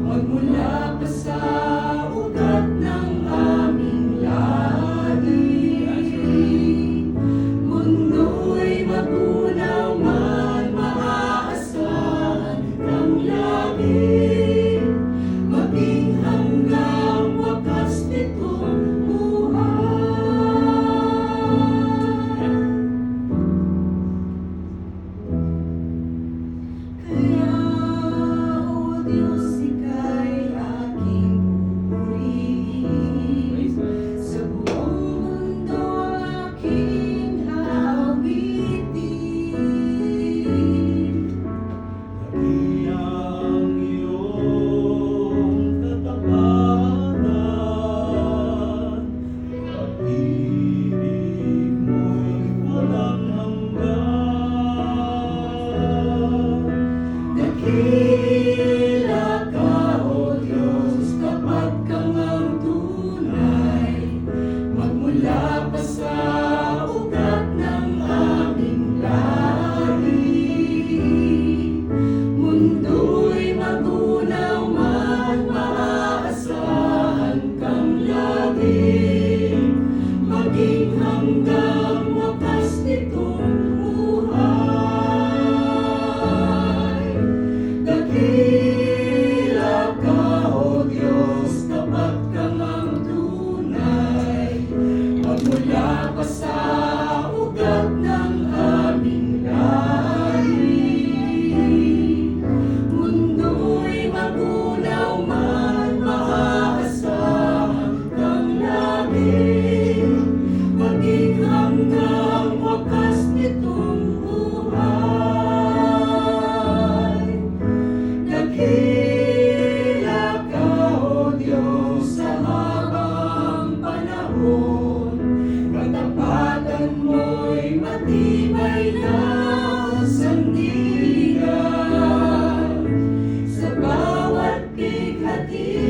magmula pa sa ugat ng aming lahi. Mundo'y magunaw man, maaasahan kang lagi, maging hanggang wakas nitong buhay. Kaya, O Diyos, Ika'y aking pupurihin, sa buong mundo aking aawitin. Ang iyong katapatan, pag-ibig mo'y walang hanggan. Dakila ka, O Diyos, kapag kang ang tunay, magmula pa sa ugat ng aming lahi. Mundo'y magunaw man, maaasahan kang lagi, maging hanggang wakas nitong buhay. Dakila ka, O Diyos, kapag kang ang tunay, magmula pa sa ugat ng aming lahi. Mundo'y magunaw man, maaasahan kang lagi, maging hanggang wakas nitong buhay. Dakila ka, O Diyos, sa habang panahon, katapatan mo'y matibay na sandigan. Sa bawat bighati